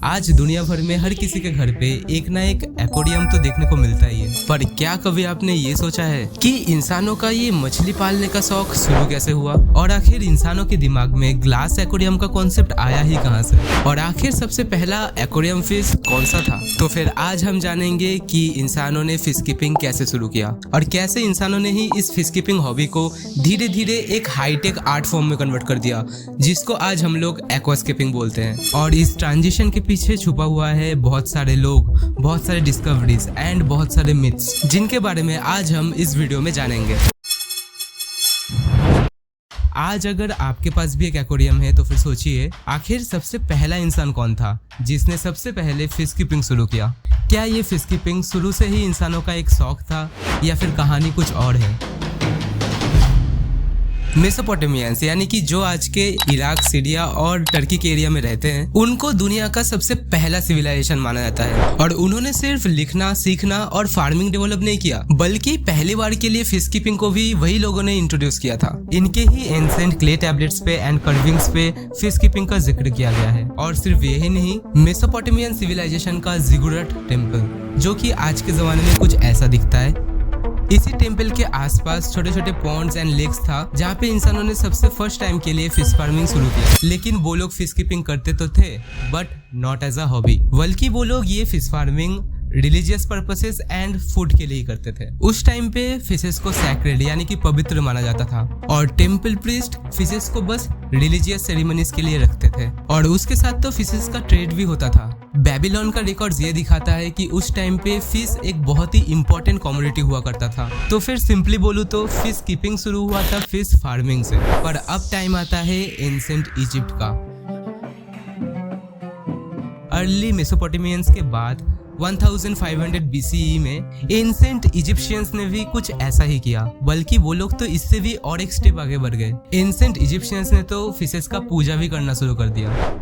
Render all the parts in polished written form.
आज दुनिया भर में हर किसी के घर पे एक ना एक एक्वेरियम तो देखने को मिलता ही है। पर क्या कभी आपने ये सोचा है कि इंसानों का ये मछली पालने का शौक शुरू कैसे हुआ, और आखिर इंसानों के दिमाग में ग्लास एक्वेरियम का कॉन्सेप्ट आया ही कहाँ से, और आखिर सबसे पहला एक्वेरियम फिश कौन सा था। तो फिर आज हम जानेंगे कि इंसानों ने फिश कीपिंग कैसे शुरू किया और कैसे इंसानों ने ही इस फिश कीपिंग हॉबी को धीरे धीरे एक हाईटेक आर्ट फॉर्म में कन्वर्ट कर दिया, जिसको आज हम लोग एक्वास्केपिंग बोलते हैं। और इस ट्रांजिशन के पीछे छुपा हुआ है बहुत सारे लोग, बहुत सारे डिस्कवरीज एंड बहुत सारे मिथ्स, जिनके बारे में आज हम इस वीडियो में जानेंगे। आज अगर आपके पास भी एक एक्वेरियम है तो फिर सोचिए आखिर सबसे पहला इंसान कौन था जिसने सबसे पहले फिश कीपिंग शुरू किया। क्या ये फिश कीपिंग शुरू से ही इंसानों का एक शौक था या फिर कहानी कुछ और है। मेसोपोटामियंस यानी कि जो आज के इराक, सीरिया और टर्की के एरिया में रहते हैं, उनको दुनिया का सबसे पहला सिविलाइजेशन माना जाता है। और उन्होंने सिर्फ लिखना, सीखना और फार्मिंग डेवलप नहीं किया, बल्कि पहली बार के लिए फिश कीपिंग को भी वही लोगों ने इंट्रोड्यूस किया था। इनके ही एंसेंट क्ले टैबलेट्स पे एंड कर्विंग्स पे फिश कीपिंग का जिक्र किया गया है। और सिर्फ यही नहीं, मेसोपोटामियन सिविलाइजेशन का जिगुरट टेम्पल, जो कि आज के जमाने में कुछ ऐसा दिखता है। इसी टेम्पल के आसपास छोटे छोटे पॉन्ड्स एंड लेक्स था, जहाँ पे इंसानों ने सबसे फर्स्ट टाइम के लिए फिश फार्मिंग शुरू किया। लेकिन वो लोग फिश कीपिंग करते तो थे, but not as a hobby, बल्कि वो लोग ये fish farming religious purposes and food के लिए करते थे। उस टाइम पे फिशेस को सैक्रेड यानी कि पवित्र माना जाता था, और टेम्पल प्रीस्ट फिशेस को बस रिलीजियस सेरेमनीज के लिए रखते थे। और उसके साथ तो फिशेस का ट्रेड भी होता था। बेबीलोन का रिकॉर्ड्स ये दिखाता है कि उस टाइम पे फिश एक बहुत ही इंपॉर्टेंट कमोडिटी हुआ करता था। तो फिर सिंपली बोलूं तो फिश कीपिंग शुरू हुआ था फिश फार्मिंग से। पर अब टाइम आता है एंसेंट इजिप्ट का। अर्ली मेसोपोटामियंस के बाद 1500 BCE में एंसेंट इजिप्शियंस ने भी कुछ ऐसा ही किया, बल्कि वो लोग तो इससे भी और एक स्टेप आगे बढ़ गए। एंसेंट इजिप्शियंस ने तो फिशेस का पूजा भी करना शुरू कर दिया।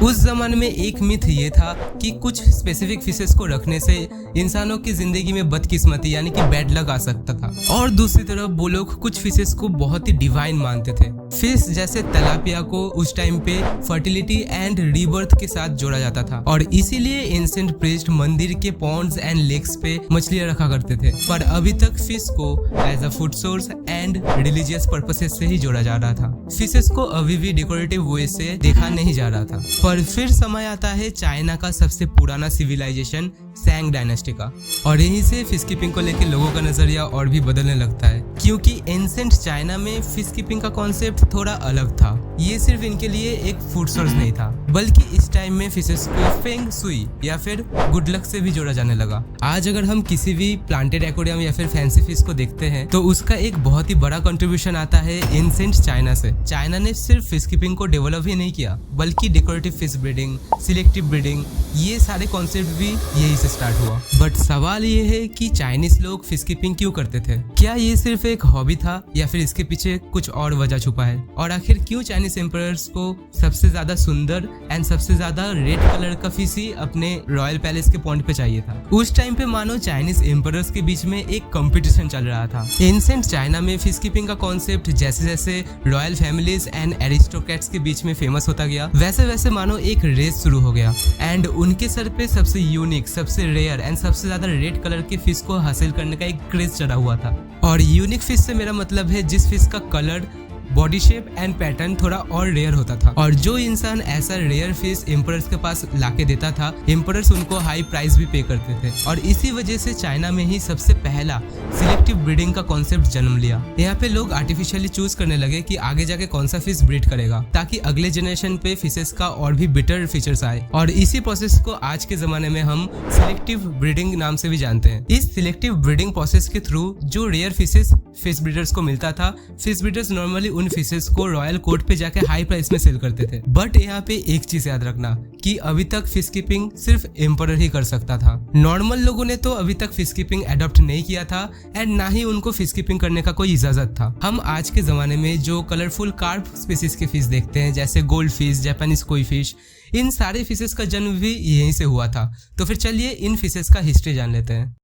उस जमाने में एक मिथ ये था कि कुछ स्पेसिफिक फिशेस को रखने से इंसानों की जिंदगी में बदकिस्मती यानी कि बैड लक आ सकता था, और दूसरी तरफ वो लोग कुछ फिशेस को बहुत ही डिवाइन मानते थे। फिश जैसे तलापिया को उस टाइम पे फर्टिलिटी एंड रीबर्थ के साथ जोड़ा जाता था, और इसीलिए एंसेंट प्रीस्ट मंदिर के पॉन्ड्स एंड लेक्स पे मछलियां रखा करते थे। पर अभी तक फिश को as a food source and religious purposes से ही जोड़ा जा रहा था। फिशेस को अभी भी डेकोरेटिव वे से देखा नहीं जा रहा था। पर फिर समय आता है चाइना का सबसे पुराना सिविलाइजेशन सैंग डायनेस्टी का, और यहीं से फिश कीपिंग को लेकर लोगों का नजरिया और भी बदलने लगता है, क्योंकि एंसेंट चाइना में फिश कीपिंग का कॉन्सेप्ट थोड़ा अलग था। ये सिर्फ इनके लिए एक फूड सोर्स नहीं था, बल्कि इस टाइम में फिशेस को फेंग सुई या फिर गुड लक से भी जोड़ा जाने लगा। आज अगर हम किसी भी प्लांटेड एक्वेरियम या फिर फैंसी फिश को देखते हैं तो उसका एक बहुत ही बड़ा कंट्रीब्यूशन आता है एंसेंट चाइना से। चाइना ने सिर्फ फिश कीपिंग को डेवलप ही नहीं किया, बल्कि decorative fish breeding, selective breeding, ये सारे कॉन्सेप्ट भी यही से स्टार्ट हुआ। बट सवाल ये है कि चाइनीज लोग फिश कीपिंग क्यों करते थे? क्या ये सिर्फ एक हॉबी था या फिर इसके पीछे कुछ और वजह छुपा है? और आखिर क्यों चाइनीज एम्परर्स को सबसे ज्यादा सुंदर एंड सबसे ज्यादा रेड कलर का फिश ही अपने रॉयल पैलेस के पॉइंट पे चाहिए था? उस टाइम पे मानो चाइनीज एम्परर्स के बीच में एक कंपटीशन चल रहा था। एंसेंट चाइना में फिश कीपिंग का कॉन्सेप्ट जैसे जैसे रॉयल फैमिलीज एंड एरिस्टोक्रेट्स के बीच में फेमस होता गया, वैसे वैसे मानो एक रेस शुरू हो गया, एंड उनके सर पे सबसे यूनिक, सबसे रेयर एंड सबसे ज्यादा रेड कलर के फिश को हासिल करने का एक क्रेज चढ़ा हुआ था। और यूनिक फिश से मेरा मतलब है जिस फिश का colour, body shape and pattern थोड़ा और रेयर होता था। और जो इंसान ऐसा रेयर फिश एम्परर्स के पास लाके देता था, एम्परर्स उनको हाई प्राइस भी पे करते थे। और इसी वजह से चाइना में ही सबसे पहला सिलेक्टिव ब्रीडिंग का कॉन्सेप्ट जन्म लिया। यहाँ पे लोग आर्टिफिशियली चूज करने लगे कि आगे जाके कौन सा फिश ब्रीड करेगा, ताकि अगले जनरेशन पे फिशेस का और भी बेटर फीचर्स आए। और इसी प्रोसेस को आज के जमाने में हम सिलेक्टिव ब्रीडिंग नाम से भी जानते हैं। इस सिलेक्टिव ब्रीडिंग प्रोसेस के थ्रू जो रेयर फिशेस फिश ब्रीडर्स को मिलता था, फिश ब्रीडर्स नॉर्मली उन फिशेस को रॉयल कोर्ट पे जाके हाई प्राइस में सेल करते थे। बट यहाँ पे एक चीज याद रखना कि अभी तक फिश कीपिंग सिर्फ एम्परर ही कर सकता था। नॉर्मल लोगों ने तो अभी तक फिश कीपिंग अडॉप्ट नहीं किया था, एंड ना ही उनको फिश कीपिंग करने का कोई इजाजत था। हम आज के जमाने में जो कलरफुल कार्प स्पीसीज के फिश देखते हैं, जैसे गोल्ड फिश, जापानीज कोई फिश, इन सारे फिशेस का जन्म भी यहीं से हुआ था। तो फिर चलिए इन फिशेस का हिस्ट्री जान लेते हैं।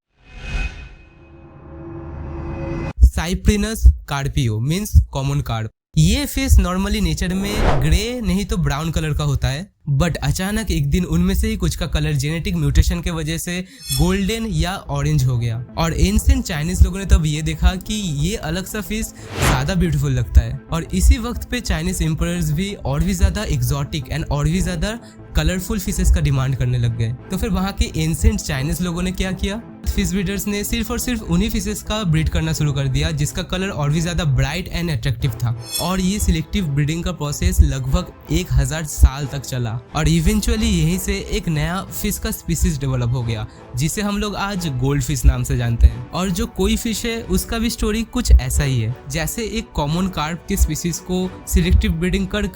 Cyprinus Carpio means common carp. ये फिश नॉर्मली नेचर में ग्रे नहीं तो ब्राउन कलर का होता है, बट अचानक एक दिन उनमें से ही कुछ का कलर जेनेटिक म्यूटेशन के वजह से गोल्डन या ऑरेंज हो गया। और एंशिएंट चाइनीज लोगों ने तब ये देखा कि ये अलग सा फिश ज्यादा ब्यूटीफुल लगता है। और इसी वक्त पे चाइनीज एम्परर्स भी और भी ज्यादा एक्सोटिक एंड और भी ज्यादा कलरफुल फिशेस का डिमांड करने लग गए। तो फिर वहाँ के एंशिएंट चाइनीज लोगों ने क्या किया, फिश ब्रीडर्स ने सिर्फ और सिर्फ उन्हीं फिशेस का ब्रीड करना शुरू कर दिया जिसका कलर और भी ज्यादा ब्राइट एंड अट्रैक्टिव था। और ये सिलेक्टिव ब्रीडिंग का प्रोसेस लगभग 1000 साल तक चला और इवेंचुअली यहीं से एक नया फिश का स्पीसीज डेवलप हो गया जिसे हम लोग आज गोल्ड फिश नाम से जानते हैं। और जो कोई फिश है उसका भी स्टोरी कुछ ऐसा ही है। जैसे एक कॉमन कार्प के स्पीसीज को सिलेक्टिव ब्रीडिंग कर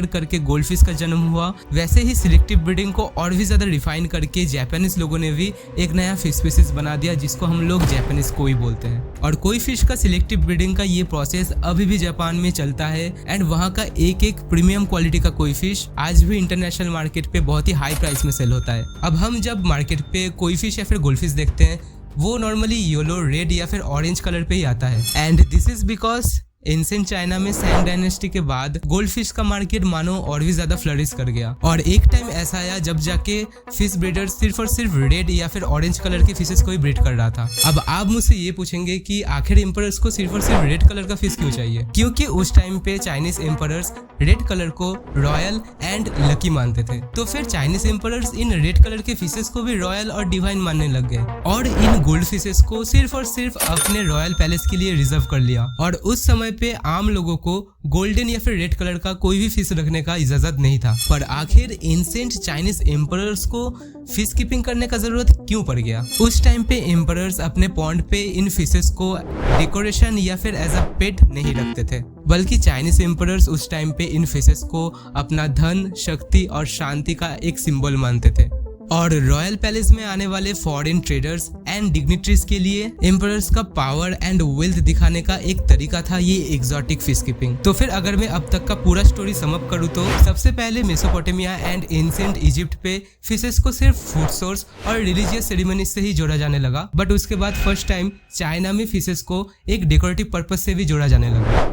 करके गोल्ड फिश का जन्म हुआ, वैसे ही सिलेक्टिव ब्रीडिंग को और भी ज्यादा रिफाइन करके जापानीज लोगों ने भी एक नया फिश स्पीसीज बना दिया जिसको हम लोग जापानीज कोई बोलते हैं। और कोई फिश का सिलेक्टिव ब्रीडिंग का ये प्रोसेस अभी भी जापान में चलता है एंड वहाँ का एक एक प्रीमियम क्वालिटी का कोई फिश आज भी इंटरनेशनल मार्केट पे बहुत ही हाई प्राइस में सेल होता है। अब हम जब मार्केट पे कोई फिश या फिर गोल्ड फिश देखते हैं वो नॉर्मली येलो, रेड या फिर ऑरेंज कलर पे ही आता है। And this is because ancient China में सैंग डायनेस्टी के बाद गोल्ड फिश का मार्केट मानो और भी ज्यादा फ्लरिश कर गया। और एक टाइम ऐसा आया जब जाके फिश ब्रीडर्स सिर्फ और सिर्फ रेड या फिर ऑरेंज कलर के फिशेस को ही ब्रीड कर रहा था। अब आप मुझसे ये पूछेंगे कि आखिर एम्परर्स को सिर्फ और सिर्फ रेड कलर का फिश क्यों चाहिए? क्योंकि उस टाइम पे चाइनीज एम्परर्स रेड कलर को रॉयल एंड लकी मानते थे। तो फिर Chinese emperors in red colour के फिशेस को भी रॉयल और डिवाइन मानने लग गए और इन गोल्ड फिशेस को सिर्फ और सिर्फ अपने रॉयल पैलेस के लिए रिजर्व कर लिया। और उस समय पे आम लोगों को गोल्डन या फिर रेड कलर का कोई भी फिश रखने का इजाजत नहीं था। पर आखिर एंशिएंट चाइनीज एम्परर्स को फिश कीपिंग करने का जरूरत क्यों पड़ गया? उस टाइम पे एम्परर्स अपने पॉन्ड पे इन फिशेस को डेकोरेशन या फिर एज अ पेट नहीं रखते थे, बल्कि चाइनीज एम्परर्स उस टाइम पे इन फिशेस को अपना धन, शक्ति और शांति का एक सिंबल मानते थे। और रॉयल पैलेस में आने वाले फॉरेन ट्रेडर्स एंड डिग्निटरीज के लिए एम्परर्स का पावर एंड वेल्थ दिखाने का एक तरीका था ये एक्सोटिक फिश कीपिंग। तो फिर अगर मैं अब तक का पूरा स्टोरी सम अप करूँ तो सबसे पहले मेसोपोटामिया एंड एंशिएंट इजिप्ट पे फिशेस को सिर्फ फूड सोर्स और रिलीजियस सेरेमनी से ही जोड़ा जाने लगा। बट उसके बाद फर्स्ट टाइम चाइना में फिशेस को एक डेकोरेटिव पर्पज से भी जोड़ा जाने लगा।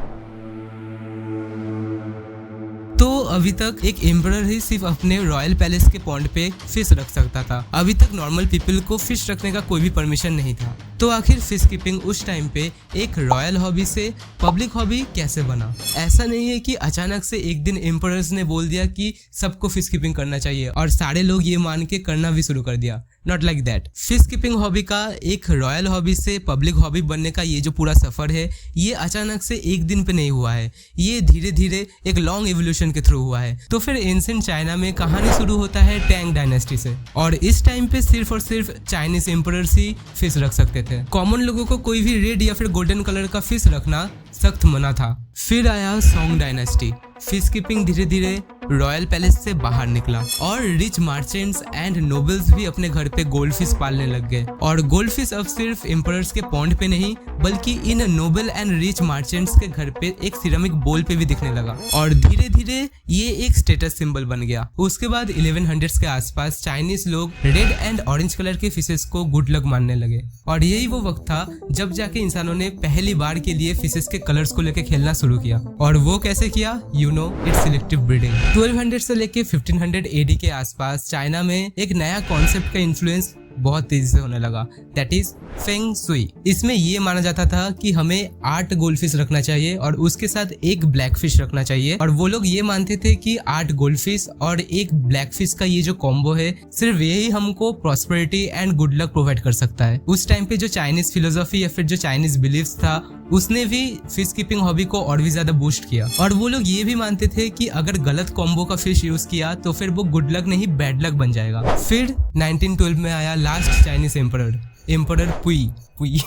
तो अभी तक एक एम्परर ही सिर्फ अपने रॉयल पैलेस के पॉन्ड पे फिश रख सकता था। अभी तक नॉर्मल पीपल को फिश रखने का कोई भी परमिशन नहीं था। तो आखिर फिश कीपिंग उस टाइम पे एक रॉयल हॉबी से पब्लिक हॉबी कैसे बना? ऐसा नहीं है कि अचानक से एक दिन एम्परर्स ने बोल दिया कि सबको फिश कीपिंग करना चाहिए और सारे लोग ये मान के करना भी शुरू कर दिया। Not like that. Fish keeping hobby का एक रॉयल हॉबी से पब्लिक हॉबी बनने का ये जो पूरा सफर है ये अचानक से एक दिन पे नहीं हुआ है, ये धीरे धीरे एक लॉन्ग एवोल्यूशन के थ्रू हुआ है। तो फिर एंशिएंट चाइना में कहानी शुरू होता है टैंग डायनेस्टी से और इस टाइम पे सिर्फ और सिर्फ चाइनीज एम्परर्स ही फिश रख सकते थे। कॉमन लोगों को कोई भी रेड या फिर गोल्डन कलर का फिश रखना सख्त मना था। फिर आया सोंग डायनेस्टी। फिश कीपिंग धीरे धीरे रॉयल पैलेस से बाहर निकला और रिच मर्चेंट्स एंड नोबल्स भी अपने घर पे गोल्ड फिश पालने लग गए। और गोल्ड फिश अब सिर्फ एम्परर्स के पॉन्ड पे नहीं बल्कि इन नोबल एंड रिच मर्चेंट्स के घर पे एक सिरेमिक बोल पे भी दिखने लगा और धीरे धीरे ये एक स्टेटस सिंबल बन गया। उसके बाद 1100s के आसपास चाइनीज लोग रेड एंड ऑरेंज कलर के फिशेस को गुड लक मानने लगे और यही वो वक्त था जब जाके इंसानों ने पहली बार के लिए फिशेस के कलर्स को लेकर खेलना शुरू किया। और वो कैसे किया? You know, it's selective breeding. 1200 से लेके 1500 AD के आसपास चाइना में एक नया कॉन्सेप्ट का इन्फ्लुएंस बहुत तेजी से होने लगा, दैट इज फेंग सुई। इसमें ये माना जाता था कि हमें 8 गोल्ड फिश रखना चाहिए और उसके साथ एक ब्लैक फिश रखना चाहिए। और वो लोग ये मानते थे कि 8 गोल्ड फिश और एक ब्लैक फिश का ये जो कॉम्बो है सिर्फ यही हमको prosperity and good luck provide कर सकता है। उस टाइम पे जो चाइनीज फिलोसफी या फिर जो चाइनीज बिलीव्स था उसने भी फिश कीपिंग हॉबी को और भी ज्यादा बूस्ट किया। और वो लोग ये भी मानते थे कि अगर गलत कॉम्बो का फिश यूज किया तो फिर वो गुड लक नहीं बैड लक बन जाएगा। फिर 1912 में आया last Chinese emperor Puyi.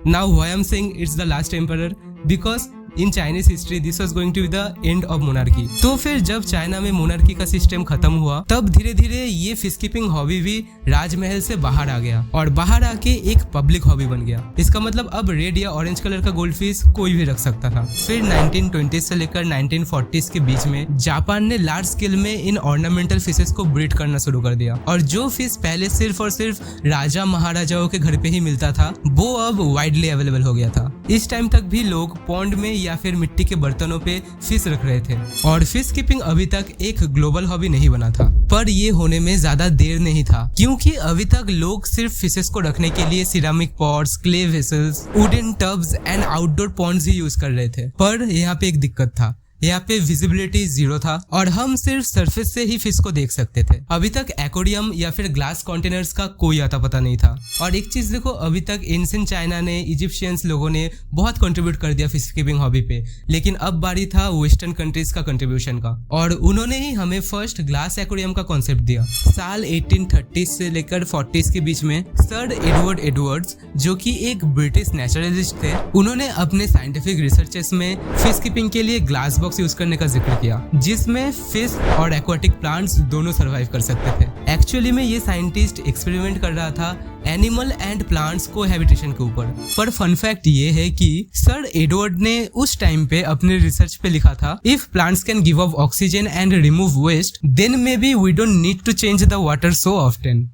Now why I'm saying it's the last emperor? Because in Chinese history this was going to be the end of monarchy. तो फिर जब चाइना में मोनार्की का सिस्टम खत्म हुआ तब धीरे धीरे ये फिश कीपिंग हॉबी भी राजमहल से बाहर आ गया और बाहर आके एक पब्लिक हॉबी बन गया। इसका मतलब अब रेड या ऑरेंज कलर का गोल्ड फिश कोई भी रख सकता था। फिर 1920 से लेकर 1940s के बीच में जापान ने लार्ज स्केल में इन ऑर्नामेंटल फिशेस को ब्रीड करना शुरू कर दिया और जो फिश पहले सिर्फ और सिर्फ राजा महाराजाओं के घर पे ही मिलता था वो अब वाइडली अवेलेबल हो गया था। इस टाइम तक भी लोग पॉन्ड में या फिर मिट्टी के बर्तनों पे फिश रख रहे थे और फिश कीपिंग अभी तक एक ग्लोबल हॉबी नहीं बना था। पर ये होने में ज्यादा देर नहीं था, क्योंकि अभी तक लोग सिर्फ फिशेस को रखने के लिए ceramic pots, clay vessels, wooden tubs and outdoor ponds ही यूज कर रहे थे। पर यहाँ पे एक दिक्कत था, यहाँ पे विजिबिलिटी 0 था और हम सिर्फ सरफेस से ही फिश को देख सकते थे। अभी तक एक्वेरियम या फिर ग्लास कंटेनर्स का कोई आता पता नहीं था। और एक चीज देखो, अभी तक एंशिएंट चाइना ने, इजिप्शियंस लोगों ने बहुत कंट्रीब्यूट कर दिया फिश कीपिंग हॉबी पे, लेकिन अब बारी था वेस्टर्न कंट्रीज का कंट्रीब्यूशन का, और उन्होंने ही हमें फर्स्ट ग्लास एक्वेरियम का कॉन्सेप्ट दिया। साल 1830 से लेकर 40s के बीच में सर एडवर्ड एडवर्ड्स, जो कि एक ब्रिटिश नेचुरलिस्ट थे, उन्होंने अपने साइंटिफिक रिसर्चेस में फिश कीपिंग के लिए ग्लास बॉक्स यूज करने का जिक्र किया, जिसमें फिश और एक्वाटिक प्लांट्स दोनों सरवाइव कर सकते थे। एक्चुअली में ये साइंटिस्ट एक्सपेरिमेंट कर रहा था एनिमल एंड प्लांट्स को हैबिटेशन के ऊपर। पर फन फैक्ट ये है कि सर एडवर्ड ने उस टाइम पे अपने रिसर्च पे लिखा था, if plants can give off oxygen and remove waste, then maybe we don't need to change the water so often.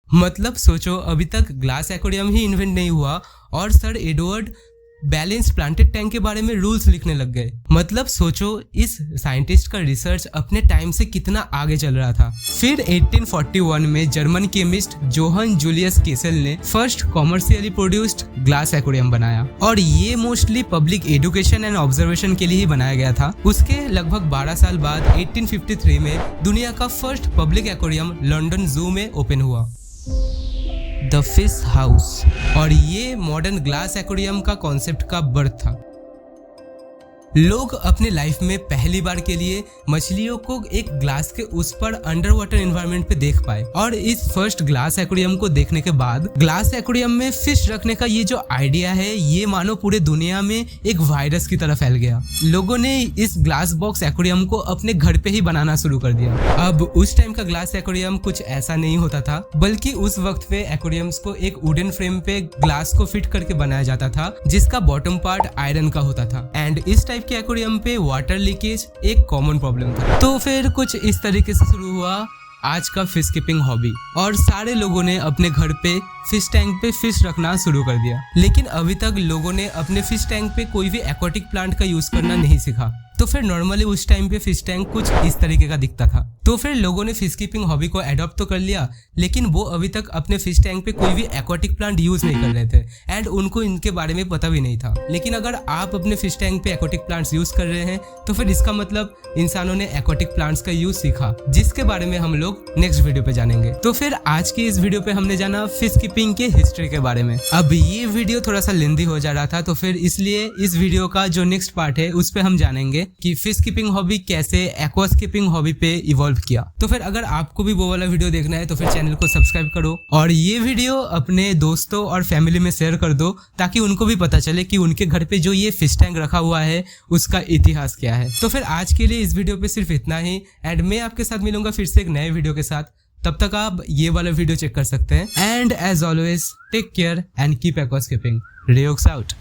मतलब सोचो, अभी तक ग्लास एक्वेरियम ही इन्वेंट नहीं हुआ और sir Edward balance planted tank के बारे में रूल्स लिखने लग गए। मतलब सोचो, इस साइंटिस्ट का रिसर्च अपने टाइम से कितना आगे चल रहा था। फिर 1841 में German chemist Johann Julius Kessel ने first commercially produced glass aquarium बनाया, और ये mostly public education and observation के लिए ही बनाया गया था। उसके लगभग 12 साल बाद 1853 में दुनिया का फर्स्ट पब्लिक एक्वेरियम लंदन जू में ओपन हुआ, द फिश हाउस, और ये मॉडर्न ग्लास एक्वेरियम का कॉन्सेप्ट का बर्थ था। लोग अपने लाइफ में पहली बार के लिए मछलियों को एक ग्लास के उस पर अंडर वाटर एनवायरनमेंट पे देख पाए, और इस फर्स्ट ग्लास एक्वेरियम को देखने के बाद ग्लास एक्वेरियम में फिश रखने का ये जो आइडिया है, ये मानो पूरे दुनिया में एक वायरस की तरह फैल गया। लोगों ने इस ग्लास बॉक्स एक्वेरियम को अपने घर पे ही बनाना शुरू कर दिया। अब उस टाइम का ग्लास एक्वेरियम कुछ ऐसा नहीं होता था, बल्कि उस वक्त पे एक्वेरियम्स को एक वुडन फ्रेम पे ग्लास को फिट करके बनाया जाता था, जिसका बॉटम पार्ट आयरन का होता था। एंड इस टाइप के एक्वेरियम पे वाटर लीकेज एक कॉमन प्रॉब्लम था। तो फिर कुछ इस तरीके से शुरू हुआ आज का फिश कीपिंग हॉबी, और सारे लोगों ने अपने घर पे फिश टैंक पे फिश रखना शुरू कर दिया। लेकिन अभी तक लोगों ने अपने फिश टैंक पे कोई भी एक्वाटिक प्लांट का यूज करना नहीं सीखा। तो फिर नॉर्मली उस टाइम पे फिश टैंक कुछ इस तरीके का दिखता था। तो फिर लोगों ने फिश कीपिंग हॉबी को अडॉप्ट तो कर लिया, लेकिन वो अभी तक अपने फिश टैंक पे कोई भी एक्वाटिक प्लांट यूज नहीं कर रहे थे, एंड उनको इनके बारे में पता भी नहीं था। लेकिन अगर आप अपने फिश टैंक पे एक्वाटिक प्लांट्स यूज कर रहे हैं, तो फिर इसका मतलब इंसानों ने एक्वाटिक प्लांट्स का यूज सीखा, जिसके बारे में हम लोग नेक्स्ट वीडियो पे जानेंगे। तो फिर आज की इस वीडियो पे हमने जाना फिश कीपिंग के हिस्ट्री के बारे में। अब ये वीडियो थोड़ा सा लेंथी हो जा रहा था, तो फिर इसलिए इस वीडियो का जो नेक्स्ट पार्ट है उस पे हम जानेंगे कि फिश कीपिंग हॉबी कैसे एक्वास्केपिंग हॉबी पे इवॉल्व किया। तो फिर अगर आपको भी वो वाला वीडियो देखना है तो फिर चैनल को सब्सक्राइब करो और ये वीडियो अपने दोस्तों और फैमिली में शेयर कर दो, ताकि उनको भी पता चले कि उनके घर पे जो ये फिश टैंक रखा हुआ है उसका इतिहास क्या है। तो फिर आज के लिए इस वीडियो पे सिर्फ इतना ही, एंड मैं आपके साथ मिलूंगा फिर से एक नए वीडियो के साथ। तब तक आप ये वाला वीडियो चेक कर सकते हैं, and as always take care and keep aquascaping. रेयोक्स आउट।